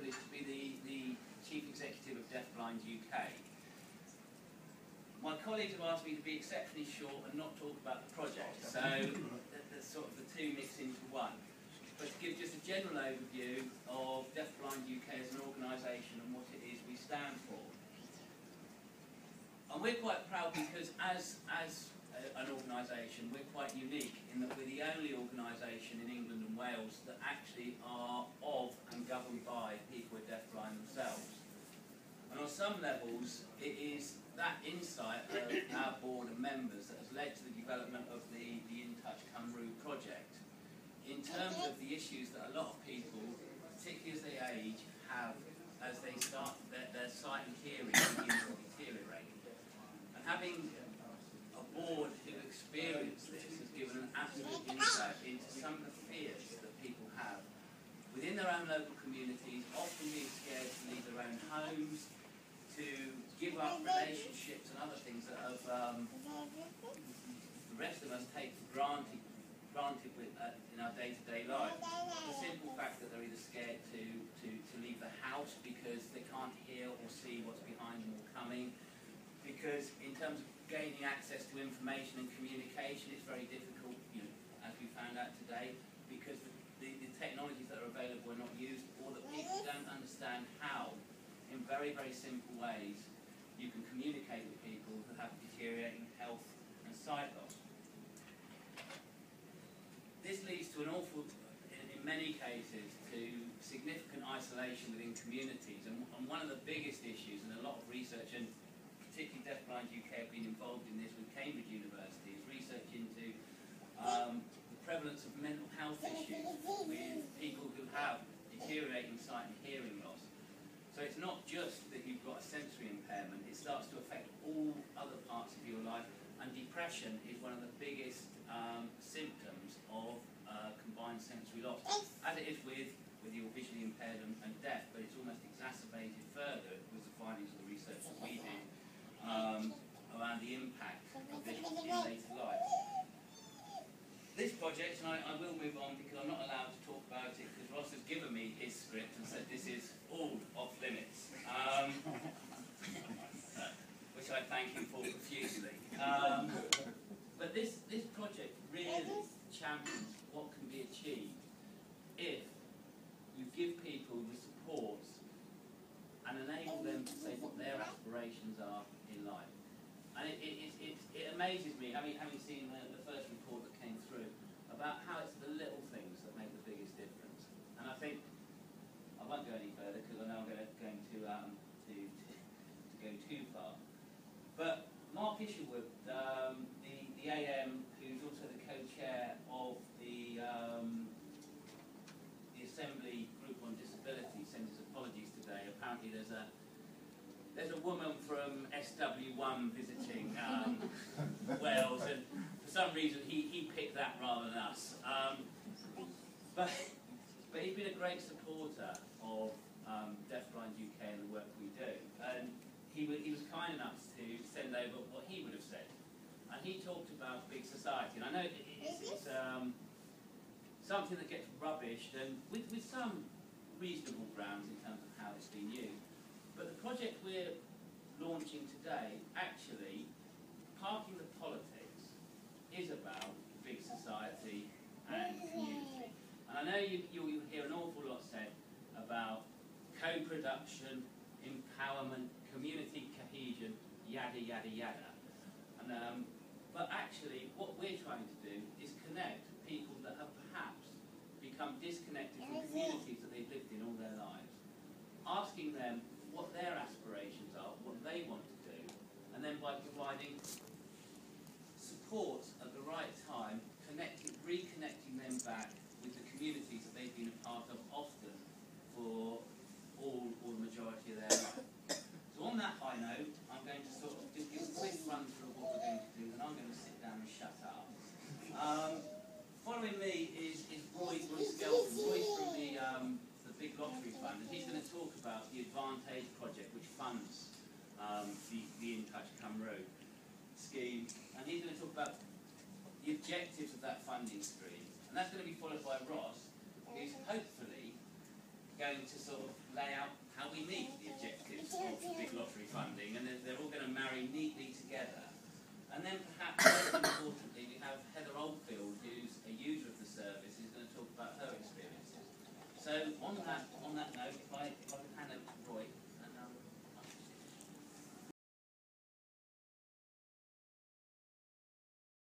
privilege to be the Chief Executive of Deafblind UK. My colleagues have asked me to be exceptionally short and not talk about the project, so there's sort of the two mixed into one. But to give just a general overview of Deafblind UK as an organisation and what it is we stand for. And we're quite proud because as an organisation, we're quite unique in that we're the only organisation in England and Wales that actually are of and governed by people with deafblind themselves. And on some levels, it is that insight of our board and members that has led to the development of the In Touch Cymru project. In terms of the issues that a lot of people, particularly as they age, have as they start their sight and hearing begin to deteriorate. And having a board who experienced this has given an absolute insight into some of the fears that people have within their own local communities, often being scared to leave their own homes, to give up relationships and other things that have, the rest of us take for granted in our day-to-day life. The simple fact that they're either scared to leave the house because they can't hear or see what's behind them or coming, because in terms of gaining access to information and communication, it's very difficult, as we found out today, because the technologies that are available are not used, or that people don't understand how, in very, very simple ways, you can communicate with people who have deteriorating health and sight loss. This leads to an awful, in many cases, to significant isolation within communities. And one of the biggest issues, and a lot of research, and particularly Deafblind UK have been involved in this with Cambridge University, is research into the prevalence of mental health issues with people who have deteriorating sight and hearing loss. So it's not just that you've got a sensory impairment, it starts to affect all other parts of your life, and depression is one of the biggest symptoms of combined sensory loss, as it is with your visually impaired and deaf, but it's almost exacerbated further with the findings of the research that we did around the impact of this in later life. This project, and I will move on because I'm not allowed to talk about it because Ross has given me his script and said this is all off limits, which I thank him for profusely. But this project really champions what can be achieved if you give people the support and enable them to say what their aspirations are in life. And it amazes me, having seen the first report that came through, about how it's the little things that make the biggest difference. And I think, I won't go any further because I know I'm going to go too far. But Mark Isherwood, the AM, who's also the co-chair of the Assembly Group on Disability, sends his apologies today. Apparently there's a woman from SW1 visiting Wales, and for some reason he picked that rather than us. But he's been a great supporter of Deafblind UK and the work we do. And he was kind enough to send over what he would have said. And he talked about big society. And I know it's something that gets rubbished, and with some reasonable grounds in terms of how it's been used. But the project we're launching today, actually, parking the politics, is about big society and community. And I know you'll hear an awful lot said about co-production, empowerment, community cohesion, yada, yada, yada. And, but actually, what we're trying to do is connect people that have perhaps become disconnected from communities that they've lived in all their lives, asking them what their aspirations are, what they want to do, and then by providing support at the right time, reconnecting them back with the communities that they've been a part of often for all the majority of their life. So on that high note, I'm going to sort of just give a quick run through of what we're going to do, and I'm going to sit down and shut up. Following me is Roy Skelton. Roy's from the Big Lottery Fund, and he's going to talk about the Advantage project, which funds the In Touch Cymru scheme, and he's going to talk about the objectives of that funding stream. And that's going to be followed by Ross, who's hopefully going to sort of lay out how we meet the objectives of big lottery funding, and they're all going to marry neatly together. And then perhaps